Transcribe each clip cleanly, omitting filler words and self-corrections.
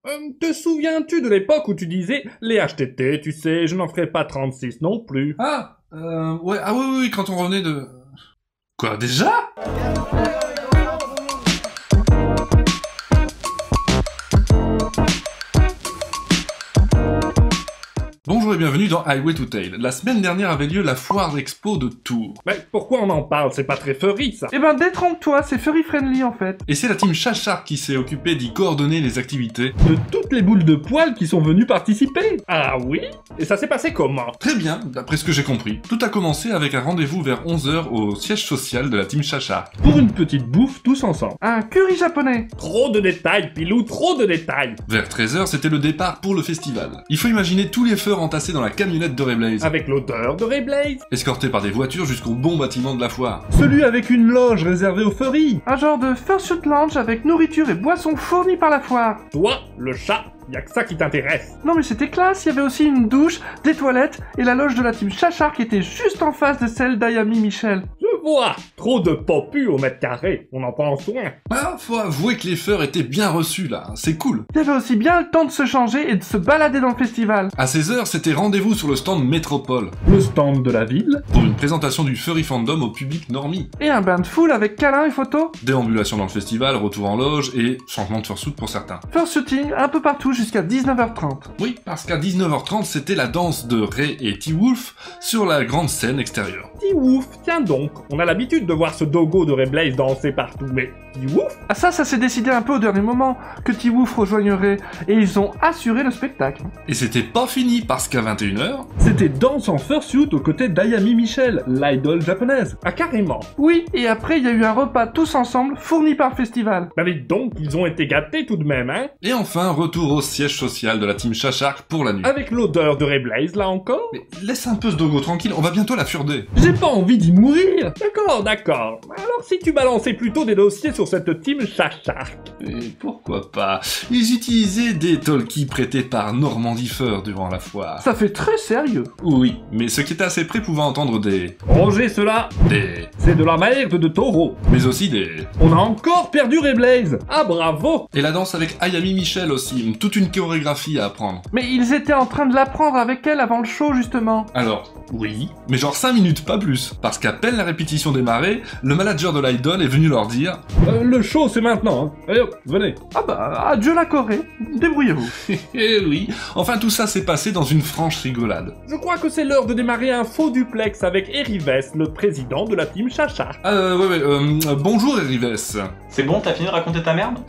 Te souviens-tu de l'époque où tu disais les HTT, tu sais, je n'en ferai pas 36 non plus. Ouais, ah oui, quand on revenait de... Quoi, déjà? Bonjour et bienvenue dans Highway to Tail. La semaine dernière avait lieu la foire expo de Tours. Mais pourquoi on en parle? C'est pas très furry, ça. Eh ben détrompe-toi, c'est furry friendly en fait. Et c'est la team Chachar qui s'est occupée d'y coordonner les activités. De toutes les boules de poils qui sont venues participer. Ah oui? Et ça s'est passé comment? Très bien, d'après ce que j'ai compris. Tout a commencé avec un rendez-vous vers 11h au siège social de la team Chachar. Pour une petite bouffe tous ensemble. Un curry japonais. Trop de détails, Pilou, trop de détails. Vers 13h, c'était le départ pour le festival. Il faut imaginer tous les feux entassés dans la camionnette de Rayblaze, Avec l'odeur de Rayblaze. escortés par des voitures jusqu'au bon bâtiment de la foire. Celui avec une loge réservée aux furry. Un genre de fursuit lounge avec nourriture et boissons fournies par la foire. Toi, le chat, y a que ça qui t'intéresse. Non mais c'était classe, il y avait aussi une douche, des toilettes et la loge de la team Chachar qui était juste en face de celle d'Ayami Michel. Je vois. Trop de popus au mètre carré. On en prend soin. Ah, faut avouer que les feurs étaient bien reçus là, c'est cool. Il y avait aussi bien le temps de se changer et de se balader dans le festival. À 16h, c'était rendez-vous sur le stand Métropole, Le stand de la ville. pour une présentation du Furry Fandom au public normie. Et un bain de foule avec câlins et photos. Déambulation dans le festival, retour en loge et changement de fursuit pour certains. Fursuiting un peu partout jusqu'à 19h30. Oui, parce qu'à 19h30, c'était la danse de Ray et T-Wolf sur la grande scène extérieure. Petit ouf, tiens donc. On a l'habitude de voir ce dogo de Rayblaze danser partout, mais petit ouf. Ah ça s'est décidé un peu au dernier moment que T-Wolf rejoignerait et ils ont assuré le spectacle. Et c'était pas fini, parce qu'à 21h, C'était danse en fursuit aux côtés d'Ayami Michel, l'idole japonaise. Ah carrément. Oui, et après il y a eu un repas tous ensemble fourni par le festival. Bah dites donc, ils ont été gâtés tout de même, hein. et enfin, retour au siège social de la team Chachar pour la nuit. Avec l'odeur de Rayblaze, là encore. Mais laisse un peu ce dogo tranquille, on va bientôt la furder. J'ai pas envie d'y mourir. D'accord. Alors si tu balançais plutôt des dossiers sur cette team Chachar. Et pourquoi pas? Ils utilisaient des talkies prêtés par Normandie Fur durant la foire. Ça fait très sérieux. Oui, mais ceux qui étaient assez près pouvaient entendre Roger, cela, des... c'est de la merde de taureau. mais aussi des... On a encore perdu Rayblaze. Ah bravo. Et la danse avec Ayami Michel aussi, toute une chorégraphie à apprendre. Mais ils étaient en train de l'apprendre avec elle avant le show justement. Alors, oui, mais genre 5 minutes, pas plus. Parce qu'à peine la répétition démarrée, le manager de l'idol est venu leur dire Le show c'est maintenant. Hein. Allez hop, venez. Ah bah, adieu la Corée, débrouillez-vous. Eh oui, enfin tout ça s'est passé dans une franche rigolade. Je crois que c'est l'heure de démarrer un faux duplex avec Erives, le président de la team Chachar. Bonjour Erives. C'est bon, t'as fini de raconter ta merde?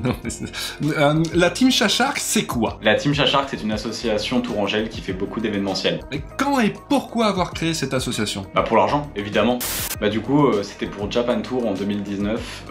Non, la team Chachar, c'est quoi? La Team Chachar, c'est une association tourangelle qui fait beaucoup d'événementiels. Mais quand et pourquoi avoir créé cette association? Bah pour l'argent, évidemment. Bah du coup, c'était pour Japan Tour en 2019.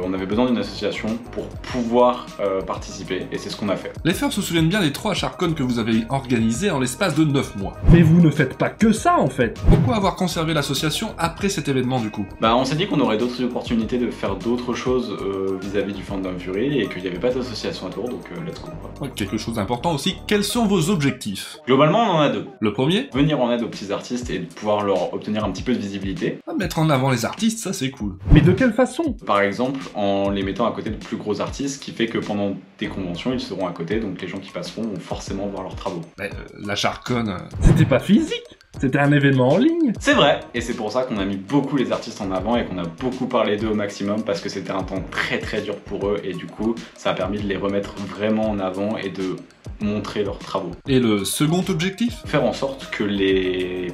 On avait besoin d'une association pour pouvoir participer, et c'est ce qu'on a fait. Les feurs se souviennent bien des 3 Charcon que vous avez organisés en l'espace de 9 mois. Mais vous ne faites pas que ça en fait. Pourquoi avoir conservé l'association après cet événement du coup? Bah on s'est dit qu'on aurait d'autres opportunités de faire d'autres choses vis-à-vis du Fandom Fury, et qu'il n'y avait pas d'association à Tours, donc let's go. Ouais, quelque chose d'important aussi, quels sont vos objectifs? Globalement, on en a deux. Le premier? Venir en aide aux petits artistes et de pouvoir leur obtenir un petit peu de visibilité. Mettre en avant les artistes, ça c'est cool. Mais de quelle façon? Par exemple, en les mettant à côté de plus gros artistes, ce qui fait que pendant des conventions, ils seront à côté, donc les gens qui passeront vont forcément voir leurs travaux. Mais, la Charcon... C'était pas physique. C'était un événement en ligne. C'est vrai, et c'est pour ça qu'on a mis beaucoup les artistes en avant et qu'on a beaucoup parlé d'eux au maximum, parce que c'était un temps très très dur pour eux, et du coup, ça a permis de les remettre vraiment en avant et de montrer leurs travaux. Et le second objectif? Faire en sorte que les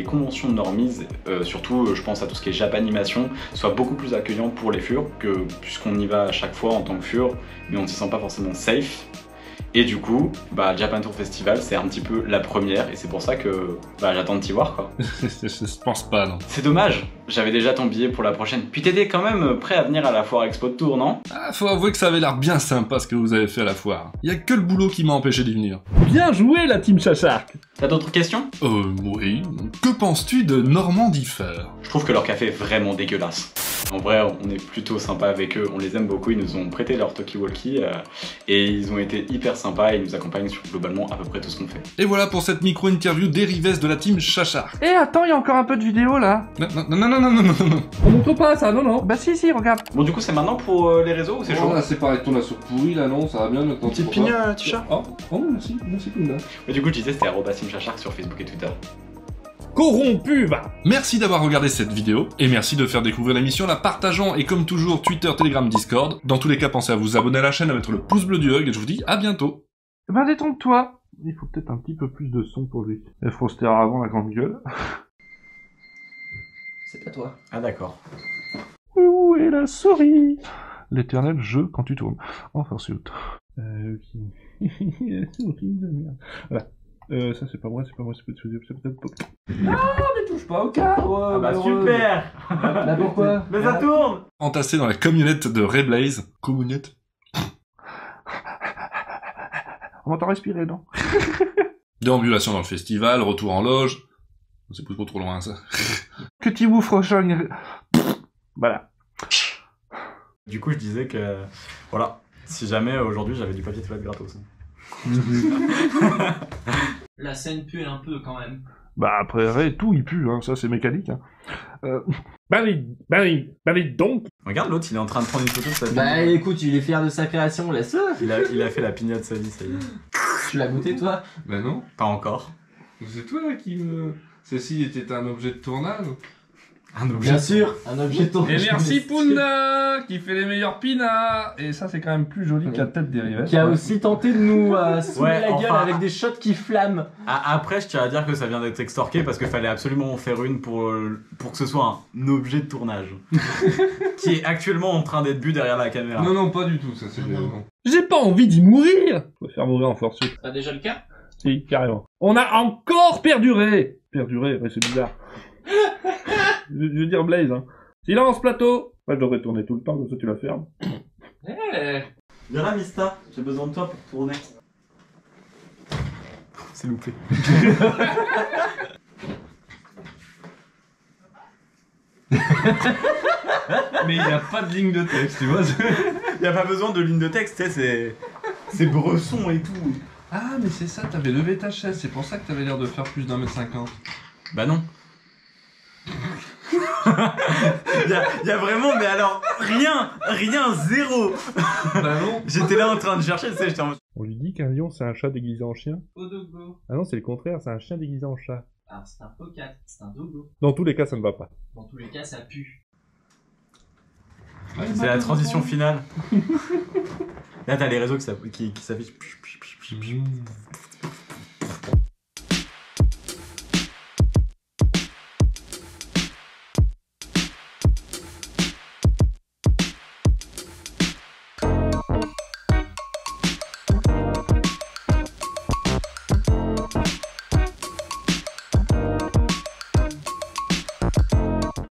conventions de normies, surtout je pense à tout ce qui est Japanimation, soient beaucoup plus accueillants pour les furs, que puisqu'on y va à chaque fois en tant que fur, mais on ne se sent pas forcément safe. Et du coup, Japan Tour Festival, c'est un petit peu la première, et c'est pour ça que j'attends de t'y voir, quoi. Je pense pas, non. C'est dommage, j'avais déjà ton billet pour la prochaine. Puis t'étais quand même prêt à venir à la foire expo de Tours, non? Ah, faut avouer que ça avait l'air bien sympa ce que vous avez fait à la foire. Y a que le boulot qui m'a empêché d'y venir. Bien joué la team Chachar. T'as d'autres questions? Oui. Que penses-tu de Normandie Fur? Je trouve que leur café est vraiment dégueulasse. En vrai, on est plutôt sympa avec eux, on les aime beaucoup, ils nous ont prêté leur talkie-walkie et ils ont été hyper sympas et ils nous accompagnent sur globalement à peu près tout ce qu'on fait. Et voilà pour cette micro-interview d'Erives de la team Chachar. Eh attends, il y a encore un peu de vidéo là. Non, non. On montre pas ça, non, non. Bah si, regarde. Bon, du coup, c'est maintenant pour les réseaux ou c'est chaud? Là, c'est pareil, ton la soupe pourrie, là, non, ça va bien maintenant. Petite pigne, Tisha. Oh, merci Punda. Mais du coup, je disais, c'était @simchachark sur Facebook et Twitter. Corrompu, va. Merci d'avoir regardé cette vidéo, et merci de faire découvrir l'émission en la partageant, et comme toujours, Twitter, Telegram, Discord. Dans tous les cas, pensez à vous abonner à la chaîne, à mettre le pouce bleu du Hug, et je vous dis à bientôt. Bah détrompe-toi. Il faut peut-être un petit peu plus de son pour lui. Et Froster avant la grande gueule. C'est pas toi. Ah, d'accord. Où est la souris? L'éternel jeu quand tu tournes. Enfin, c'est autre. Voilà. Ça c'est pas moi, c'est peut-être pas. Mais touche pas au cadre. Ah bah super. Bah pourquoi? Mais ça tourne. Entassé dans la camionnette de Rayblaze. Communiette. On m'entend respirer, non? Déambulation dans le festival, retour en loge. C'est plus trop loin, ça. Que tu vous frochogne. Voilà. Du coup, je disais que, voilà, si jamais aujourd'hui j'avais du papier toilette gratos. La scène pue un peu quand même. Bah après Ray, tout il pue, hein, ça c'est mécanique. Hein. Bah oui, donc. Regarde, l'autre, il est en train de prendre une photo de sa vie. Bah écoute, il est fier de sa création, laisse-le. Il a fait la pignotte de sa vie, ça y est. Tu l'as goûté toi? Bah non. Pas encore. C'est toi qui me... Ceci était un objet de tournage. Un objet. Bien sûr, un objet de tournage. Et merci Punda qui fait les meilleurs pinas. Et ça c'est quand même plus joli que la tête des rivets. Qui a aussi tenté de nous saouler Ouais, la gueule enfin. avec des shots qui flamment. Après, je tiens à dire que ça vient d'être extorqué parce qu'il fallait absolument en faire une pour que ce soit un objet de tournage. Qui est actuellement en train d'être bu derrière la caméra. Non, pas du tout, ça c'est... Non. J'ai pas envie d'y mourir. Je vais faire mourir en force. T'as déjà le cas? Si, carrément. On a encore perduré. Perduré, ouais, c'est bizarre. je veux dire Blaze, hein. Silence, plateau. Moi, je devrais tourner tout le temps, comme ça tu la fermes. Viens là, Mista, j'ai besoin de toi pour tourner. C'est loupé. Mais il n'y a pas de ligne de texte, tu vois. Y a pas besoin de ligne de texte, tu sais, c'est Bresson et tout. Ah, mais c'est ça, t'avais levé ta chaise, c'est pour ça que t'avais l'air de faire plus d'1m50. Bah non. y a vraiment, mais alors, rien, zéro. Bah non. J'étais là en train de chercher, tu sais, j'étais en mode... On lui dit qu'un lion c'est un chat déguisé en chien. Odogo. Ah non, c'est le contraire, c'est un chien déguisé en chat. Alors c'est un pocat, c'est un dogo. Dans tous les cas, ça ne va pas. Dans tous les cas, ça pue. C'est la transition finale. Là, t'as les réseaux qui s'affichent.